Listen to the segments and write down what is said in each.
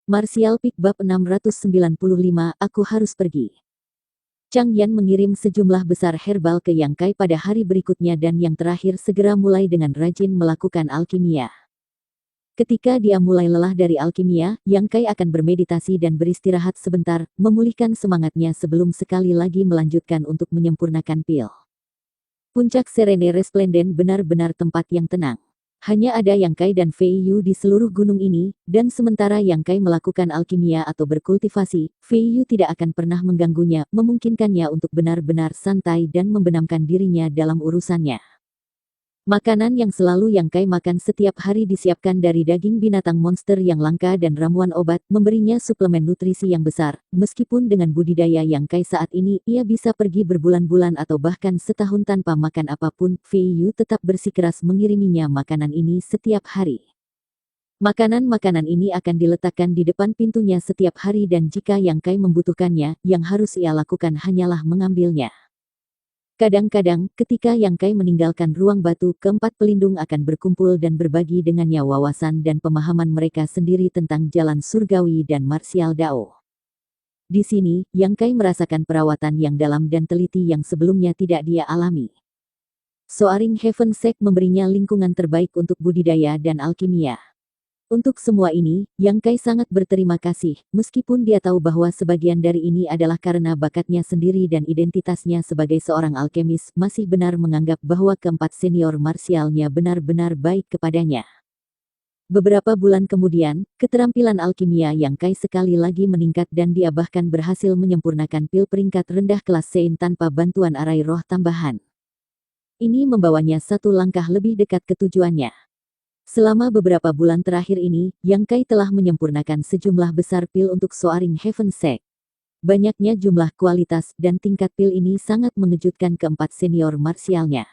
Martial Peak Bab 695, Aku harus pergi. Chang Yan mengirim sejumlah besar herbal ke Yang Kai pada hari berikutnya dan yang terakhir segera mulai dengan rajin melakukan alkimia. Ketika dia mulai lelah dari alkimia, Yang Kai akan bermeditasi dan beristirahat sebentar, memulihkan semangatnya sebelum sekali lagi melanjutkan untuk menyempurnakan pil. Puncak Serene Resplendent benar-benar tempat yang tenang. Hanya ada Yang Kai dan Fei Yu di seluruh gunung ini, dan sementara Yang Kai melakukan alkimia atau berkultivasi, Fei Yu tidak akan pernah mengganggunya, memungkinkannya untuk benar-benar santai dan membenamkan dirinya dalam urusannya. Makanan yang selalu Yang Kai makan setiap hari disiapkan dari daging binatang monster yang langka dan ramuan obat, memberinya suplemen nutrisi yang besar. Meskipun dengan budidaya Yang Kai saat ini, ia bisa pergi berbulan-bulan atau bahkan setahun tanpa makan apapun, Fei Yu tetap bersikeras mengiriminya makanan ini setiap hari. Makanan-makanan ini akan diletakkan di depan pintunya setiap hari dan jika Yang Kai membutuhkannya, yang harus ia lakukan hanyalah mengambilnya. Kadang-kadang, ketika Yang Kai meninggalkan ruang batu, keempat pelindung akan berkumpul dan berbagi dengannya wawasan dan pemahaman mereka sendiri tentang jalan surgawi dan martial Dao. Di sini, Yang Kai merasakan perawatan yang dalam dan teliti yang sebelumnya tidak dia alami. Soaring Heaven Sect memberinya lingkungan terbaik untuk budidaya dan alkimia. Untuk semua ini, Yang Kai sangat berterima kasih, meskipun dia tahu bahwa sebagian dari ini adalah karena bakatnya sendiri dan identitasnya sebagai seorang alkemis masih benar menganggap bahwa keempat senior marsialnya benar-benar baik kepadanya. Beberapa bulan kemudian, keterampilan alkimia Yang Kai sekali lagi meningkat dan dia bahkan berhasil menyempurnakan pil peringkat rendah kelas Sein tanpa bantuan arai roh tambahan. Ini membawanya satu langkah lebih dekat ke tujuannya. Selama beberapa bulan terakhir ini, Yang Kai telah menyempurnakan sejumlah besar pil untuk Soaring Heaven Sect. Banyaknya jumlah kualitas dan tingkat pil ini sangat mengejutkan keempat senior marsialnya.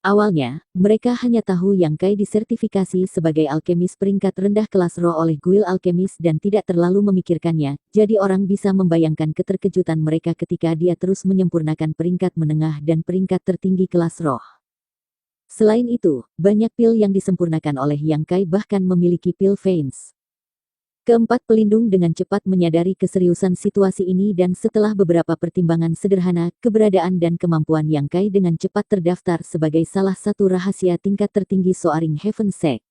Awalnya, mereka hanya tahu Yang Kai disertifikasi sebagai alkemis peringkat rendah kelas roh oleh Guild Alkemis dan tidak terlalu memikirkannya, jadi orang bisa membayangkan keterkejutan mereka ketika dia terus menyempurnakan peringkat menengah dan peringkat tertinggi kelas roh. Selain itu, banyak pil yang disempurnakan oleh Yang Kai bahkan memiliki pil Veins. Keempat pelindung dengan cepat menyadari keseriusan situasi ini dan setelah beberapa pertimbangan sederhana, keberadaan dan kemampuan Yang Kai dengan cepat terdaftar sebagai salah satu rahasia tingkat tertinggi Soaring Heaven Sect.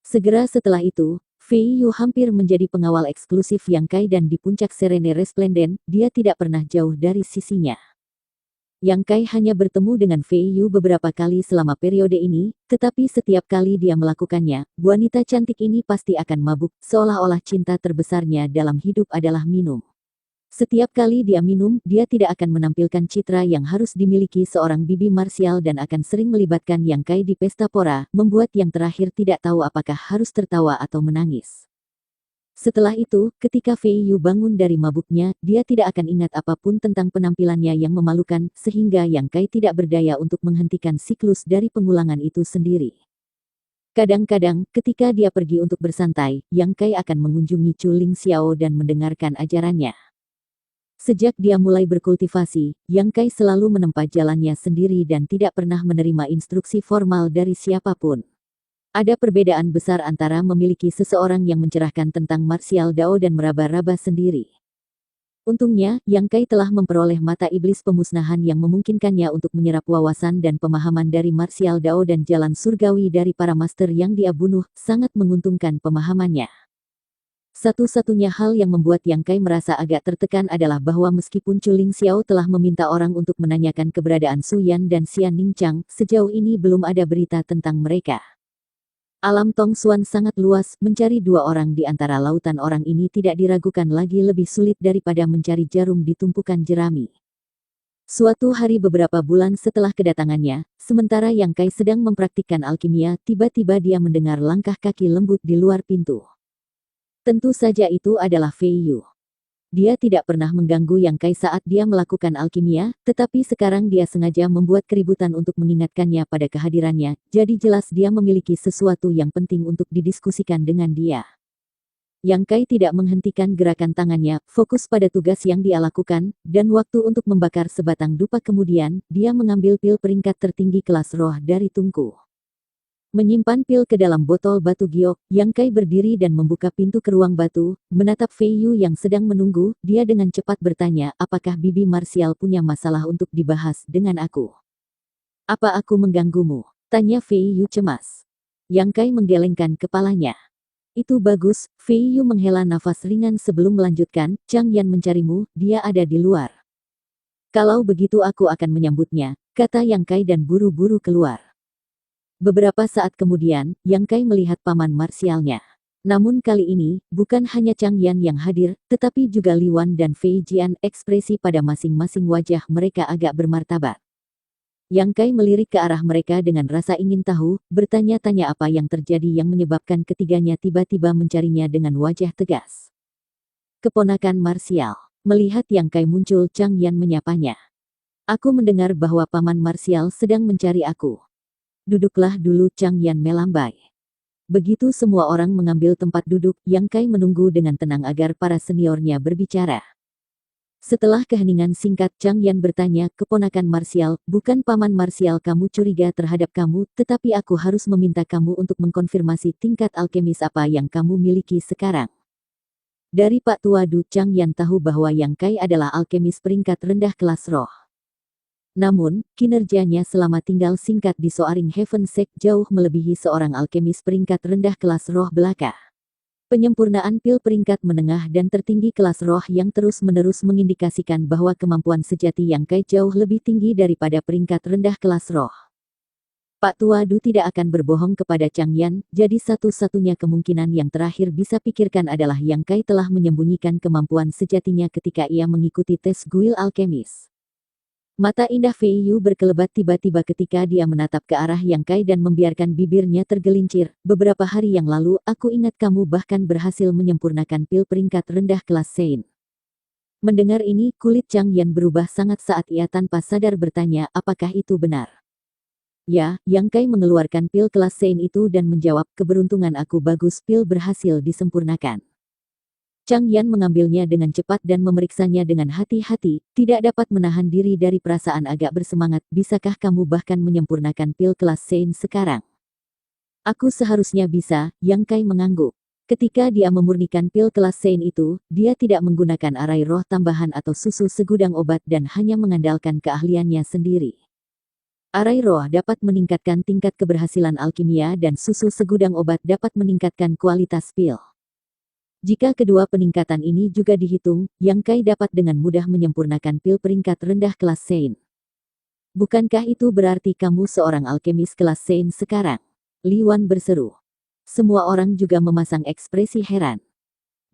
Segera setelah itu, Fei Yu hampir menjadi pengawal eksklusif Yang Kai dan di puncak Serene Resplendent, dia tidak pernah jauh dari sisinya. Yang Kai hanya bertemu dengan Fei Yu beberapa kali selama periode ini, tetapi setiap kali dia melakukannya, wanita cantik ini pasti akan mabuk, seolah-olah cinta terbesarnya dalam hidup adalah minum. Setiap kali dia minum, dia tidak akan menampilkan citra yang harus dimiliki seorang bibi marsial dan akan sering melibatkan Yang Kai di pesta pora, membuat yang terakhir tidak tahu apakah harus tertawa atau menangis. Setelah itu, ketika Fei Yu bangun dari mabuknya, dia tidak akan ingat apapun tentang penampilannya yang memalukan, sehingga Yang Kai tidak berdaya untuk menghentikan siklus dari pengulangan itu sendiri. Kadang-kadang, ketika dia pergi untuk bersantai, Yang Kai akan mengunjungi Chu Ling Xiao dan mendengarkan ajarannya. Sejak dia mulai berkultivasi, Yang Kai selalu menempa jalannya sendiri dan tidak pernah menerima instruksi formal dari siapapun. Ada perbedaan besar antara memiliki seseorang yang mencerahkan tentang martial Dao dan meraba-raba sendiri. Untungnya, Yang Kai telah memperoleh mata iblis pemusnahan yang memungkinkannya untuk menyerap wawasan dan pemahaman dari martial Dao dan jalan surgawi dari para master yang dia bunuh, sangat menguntungkan pemahamannya. Satu-satunya hal yang membuat Yang Kai merasa agak tertekan adalah bahwa meskipun Chu Ling Xiao telah meminta orang untuk menanyakan keberadaan Su Yan dan Xian Ningchang, sejauh ini belum ada berita tentang mereka. Alam Tong Xuan sangat luas, mencari dua orang di antara lautan orang ini tidak diragukan lagi lebih sulit daripada mencari jarum di tumpukan jerami. Suatu hari beberapa bulan setelah kedatangannya, sementara Yang Kai sedang mempraktikkan alkimia, tiba-tiba dia mendengar langkah kaki lembut di luar pintu. Tentu saja itu adalah Fei Yu. Dia tidak pernah mengganggu Yang Kai saat dia melakukan alkimia, tetapi sekarang dia sengaja membuat keributan untuk mengingatkannya pada kehadirannya, jadi jelas dia memiliki sesuatu yang penting untuk didiskusikan dengan dia. Yang Kai tidak menghentikan gerakan tangannya, fokus pada tugas yang dia lakukan, dan waktu untuk membakar sebatang dupa kemudian, dia mengambil pil peringkat tertinggi kelas roh dari tungku. Menyimpan pil ke dalam botol batu giok, Yang Kai berdiri dan membuka pintu ke ruang batu, menatap Fei Yu yang sedang menunggu, dia dengan cepat bertanya, apakah Bibi Martial punya masalah untuk dibahas dengan aku? Apa aku mengganggumu? Tanya Fei Yu cemas. Yang Kai menggelengkan kepalanya. Itu bagus, Fei Yu menghela nafas ringan sebelum melanjutkan, Chang Yan mencarimu, dia ada di luar. Kalau begitu aku akan menyambutnya, kata Yang Kai dan buru-buru keluar. Beberapa saat kemudian, Yang Kai melihat paman marsialnya. Namun kali ini, bukan hanya Chang Yan yang hadir, tetapi juga Li Wan dan Fei Jian. Ekspresi pada masing-masing wajah mereka agak bermartabat. Yang Kai melirik ke arah mereka dengan rasa ingin tahu, bertanya-tanya apa yang terjadi yang menyebabkan ketiganya tiba-tiba mencarinya dengan wajah tegas. Keponakan marsial. Melihat Yang Kai muncul, Chang Yan menyapanya. Aku mendengar bahwa paman marsial sedang mencari aku. Duduklah dulu, Chang Yan melambai. Begitu semua orang mengambil tempat duduk, Yang Kai menunggu dengan tenang agar para seniornya berbicara. Setelah keheningan singkat, Chang Yan bertanya, keponakan marsial, bukan paman marsial kamu curiga terhadap kamu, tetapi aku harus meminta kamu untuk mengkonfirmasi tingkat alkemis apa yang kamu miliki sekarang. Dari Pak Tua Du, Chang Yan tahu bahwa Yang Kai adalah alkemis peringkat rendah kelas roh. Namun, kinerjanya selama tinggal singkat di Soaring Heaven Sect jauh melebihi seorang alkemis peringkat rendah kelas roh belaka. Penyempurnaan pil peringkat menengah dan tertinggi kelas roh yang terus-menerus mengindikasikan bahwa kemampuan sejati Yang Kai jauh lebih tinggi daripada peringkat rendah kelas roh. Pak Tua Du tidak akan berbohong kepada Chang Yan, jadi satu-satunya kemungkinan yang terakhir bisa pikirkan adalah Yang Kai telah menyembunyikan kemampuan sejatinya ketika ia mengikuti tes guil alkemis. Mata indah Fei Yu berkelebat tiba-tiba ketika dia menatap ke arah Yang Kai dan membiarkan bibirnya tergelincir. Beberapa hari yang lalu, aku ingat kamu bahkan berhasil menyempurnakan pil peringkat rendah kelas Sein. Mendengar ini, kulit Chang Yan berubah sangat saat ia tanpa sadar bertanya, apakah itu benar? Ya, Yang Kai mengeluarkan pil kelas Sein itu dan menjawab, keberuntungan aku bagus, pil berhasil disempurnakan. Chang Yan mengambilnya dengan cepat dan memeriksanya dengan hati-hati, tidak dapat menahan diri dari perasaan agak bersemangat. Bisakah kamu bahkan menyempurnakan pil kelas Sein sekarang? Aku seharusnya bisa, Yang Kai mengangguk. Ketika dia memurnikan pil kelas Sein itu, dia tidak menggunakan arai roh tambahan atau susu segudang obat dan hanya mengandalkan keahliannya sendiri. Arai roh dapat meningkatkan tingkat keberhasilan alkimia dan susu segudang obat dapat meningkatkan kualitas pil. Jika kedua peningkatan ini juga dihitung, Yang Kai dapat dengan mudah menyempurnakan pil peringkat rendah kelas Sein. Bukankah itu berarti kamu seorang alkemis kelas Sein sekarang? Li Wan berseru. Semua orang juga memasang ekspresi heran.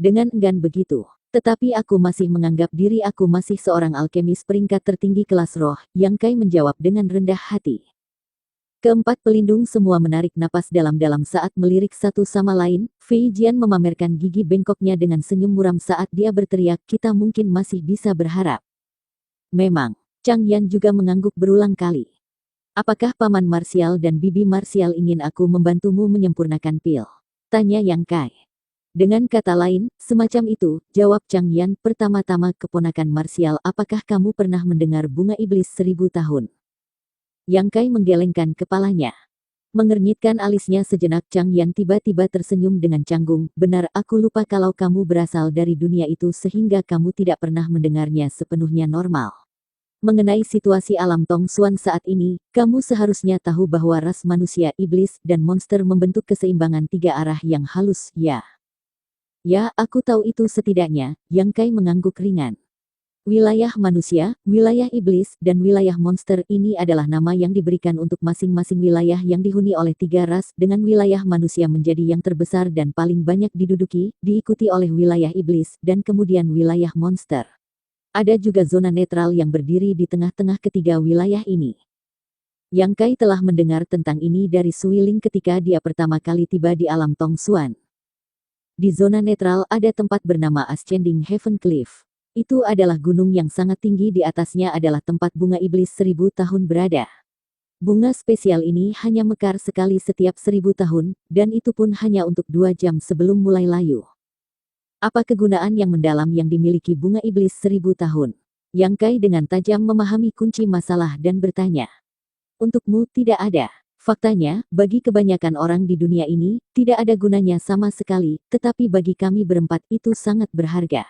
Dengan enggan begitu, tetapi aku masih menganggap diri aku masih seorang alkemis peringkat tertinggi kelas roh, Yang Kai menjawab dengan rendah hati. Keempat pelindung semua menarik napas dalam-dalam saat melirik satu sama lain. Fei Jian memamerkan gigi bengkoknya dengan senyum muram saat dia berteriak, kita mungkin masih bisa berharap. Memang, Chang Yan juga mengangguk berulang kali. Apakah paman marsial dan bibi marsial ingin aku membantumu menyempurnakan pil? Tanya Yang Kai. Dengan kata lain, semacam itu, jawab Chang Yan. Pertama-tama keponakan marsial, apakah kamu pernah mendengar bunga iblis 1000 tahun? Yang Kai menggelengkan kepalanya. Mengernyitkan alisnya sejenak, Chang Yan tiba-tiba tersenyum dengan canggung. Benar, aku lupa kalau kamu berasal dari dunia itu sehingga kamu tidak pernah mendengarnya sepenuhnya normal. Mengenai situasi alam Tong Xuan saat ini, kamu seharusnya tahu bahwa ras manusia, iblis, dan monster membentuk keseimbangan tiga arah yang halus, ya. Ya, aku tahu itu setidaknya, Yang Kai mengangguk ringan. Wilayah manusia, wilayah iblis, dan wilayah monster ini adalah nama yang diberikan untuk masing-masing wilayah yang dihuni oleh tiga ras, dengan wilayah manusia menjadi yang terbesar dan paling banyak diduduki, diikuti oleh wilayah iblis, dan kemudian wilayah monster. Ada juga zona netral yang berdiri di tengah-tengah ketiga wilayah ini. Yang Kai telah mendengar tentang ini dari Sui Ling ketika dia pertama kali tiba di alam Tong Xuan. Di zona netral ada tempat bernama Ascending Heaven Cliff. Itu adalah gunung yang sangat tinggi, di atasnya adalah tempat bunga iblis 1000 tahun berada. Bunga spesial ini hanya mekar sekali setiap 1000 tahun, dan itu pun hanya untuk 2 jam sebelum mulai layu. Apa kegunaan yang mendalam yang dimiliki bunga iblis 1000 tahun? Yang Kai dengan tajam memahami kunci masalah dan bertanya. Untukmu tidak ada. Faktanya, bagi kebanyakan orang di dunia ini, tidak ada gunanya sama sekali, tetapi bagi kami berempat itu sangat berharga.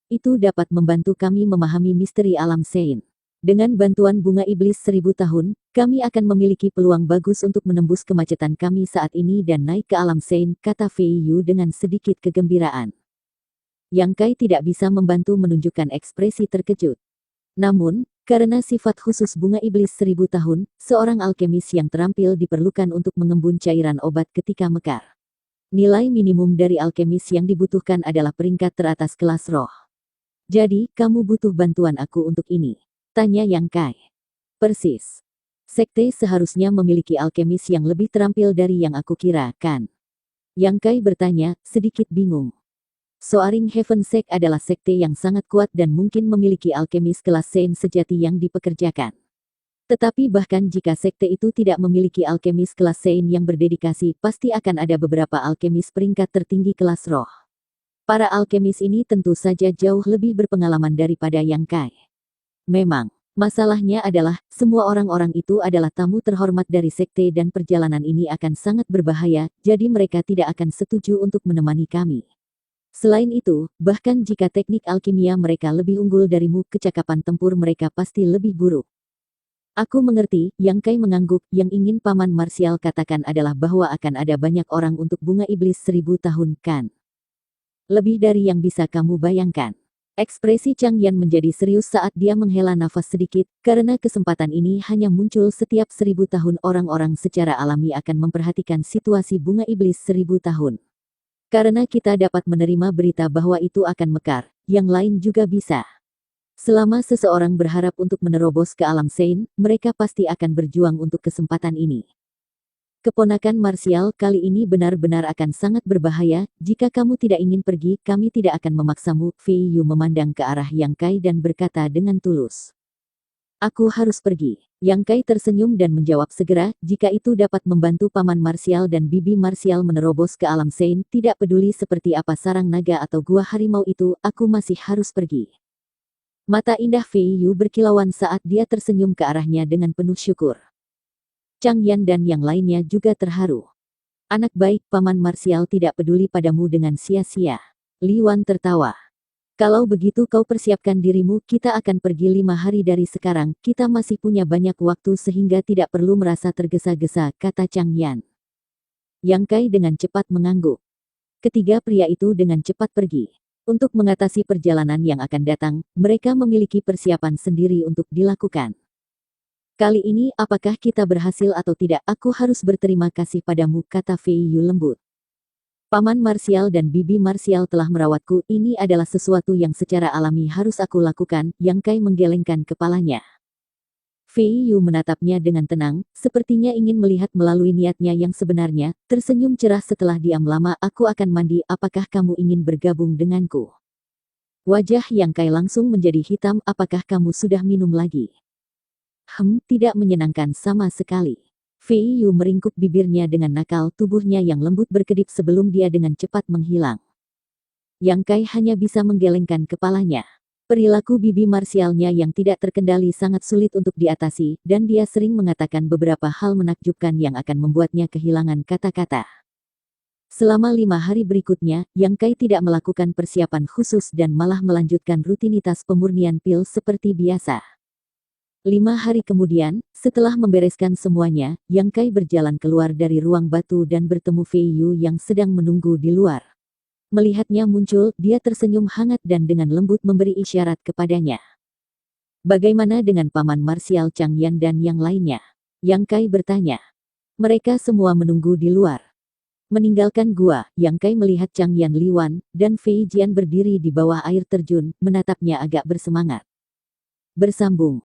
Itu dapat membantu kami memahami misteri alam Sein. Dengan bantuan bunga iblis 1000 tahun, kami akan memiliki peluang bagus untuk menembus kemacetan kami saat ini dan naik ke alam Sein, kata Fei Yu dengan sedikit kegembiraan. Yang Kai tidak bisa membantu menunjukkan ekspresi terkejut. Namun, karena sifat khusus bunga iblis 1000 tahun, seorang alkemis yang terampil diperlukan untuk mengembun cairan obat ketika mekar. Nilai minimum dari alkemis yang dibutuhkan adalah peringkat teratas kelas roh. Jadi, kamu butuh bantuan aku untuk ini? Tanya Yang Kai. Persis. Sekte seharusnya memiliki alkemis yang lebih terampil dari yang aku kira, kan? Yang Kai bertanya, sedikit bingung. Soaring Heaven Sect adalah sekte yang sangat kuat dan mungkin memiliki alkemis kelas Sein sejati yang dipekerjakan. Tetapi bahkan jika sekte itu tidak memiliki alkemis kelas Sein yang berdedikasi, pasti akan ada beberapa alkemis peringkat tertinggi kelas roh. Para alkemis ini tentu saja jauh lebih berpengalaman daripada Yang Kai. Memang, masalahnya adalah, semua orang-orang itu adalah tamu terhormat dari sekte dan perjalanan ini akan sangat berbahaya, jadi mereka tidak akan setuju untuk menemani kami. Selain itu, bahkan jika teknik alkimia mereka lebih unggul darimu, kecakapan tempur mereka pasti lebih buruk. Aku mengerti, Yang Kai mengangguk. Yang ingin Paman Marsial katakan adalah bahwa akan ada banyak orang untuk bunga iblis 1000 tahun, kan? Lebih dari yang bisa kamu bayangkan. Ekspresi Chang Yan menjadi serius saat dia menghela nafas sedikit, karena kesempatan ini hanya muncul setiap 1000 tahun. Orang-orang secara alami akan memperhatikan situasi bunga iblis 1000 tahun. Karena kita dapat menerima berita bahwa itu akan mekar, yang lain juga bisa. Selama seseorang berharap untuk menerobos ke alam Sein, mereka pasti akan berjuang untuk kesempatan ini. Keponakan Marsial, kali ini benar-benar akan sangat berbahaya. Jika kamu tidak ingin pergi, kami tidak akan memaksamu. Fei Yu memandang ke arah Yang Kai dan berkata dengan tulus. Aku harus pergi. Yang Kai tersenyum dan menjawab segera, jika itu dapat membantu Paman Marsial dan Bibi Marsial menerobos ke alam Sein, tidak peduli seperti apa sarang naga atau gua harimau itu, aku masih harus pergi. Mata indah Fei Yu berkilauan saat dia tersenyum ke arahnya dengan penuh syukur. Chang Yan dan yang lainnya juga terharu. Anak baik, Paman Marsial tidak peduli padamu dengan sia-sia. Li Wan tertawa. Kalau begitu kau persiapkan dirimu, kita akan pergi 5 hari dari sekarang, kita masih punya banyak waktu sehingga tidak perlu merasa tergesa-gesa, kata Chang Yan. Yang Kai dengan cepat mengangguk. Ketiga pria itu dengan cepat pergi. Untuk mengatasi perjalanan yang akan datang, mereka memiliki persiapan sendiri untuk dilakukan. Kali ini, apakah kita berhasil atau tidak, aku harus berterima kasih padamu, kata Fei Yu lembut. Paman Marsial dan Bibi Marsial telah merawatku, ini adalah sesuatu yang secara alami harus aku lakukan. Yang Kai menggelengkan kepalanya. Fei Yu menatapnya dengan tenang, sepertinya ingin melihat melalui niatnya yang sebenarnya, tersenyum cerah setelah diam lama. Aku akan mandi, apakah kamu ingin bergabung denganku? Wajah Yang Kai langsung menjadi hitam, apakah kamu sudah minum lagi? Tidak menyenangkan sama sekali. Fei Yu meringkuk bibirnya dengan nakal, tubuhnya yang lembut berkedip sebelum dia dengan cepat menghilang. Yang Kai hanya bisa menggelengkan kepalanya. Perilaku Bibi Marsialnya yang tidak terkendali sangat sulit untuk diatasi, dan dia sering mengatakan beberapa hal menakjubkan yang akan membuatnya kehilangan kata-kata. Selama 5 hari berikutnya, Yang Kai tidak melakukan persiapan khusus dan malah melanjutkan rutinitas pemurnian pil seperti biasa. 5 hari kemudian, setelah membereskan semuanya, Yang Kai berjalan keluar dari ruang batu dan bertemu Fei Yu yang sedang menunggu di luar. Melihatnya muncul, dia tersenyum hangat dan dengan lembut memberi isyarat kepadanya. Bagaimana dengan Paman Marsial Chang Yan dan yang lainnya? Yang Kai bertanya. Mereka semua menunggu di luar. Meninggalkan gua, Yang Kai melihat Chang Yan, Li Wan, dan Fei Jian berdiri di bawah air terjun, menatapnya agak bersemangat. Bersambung.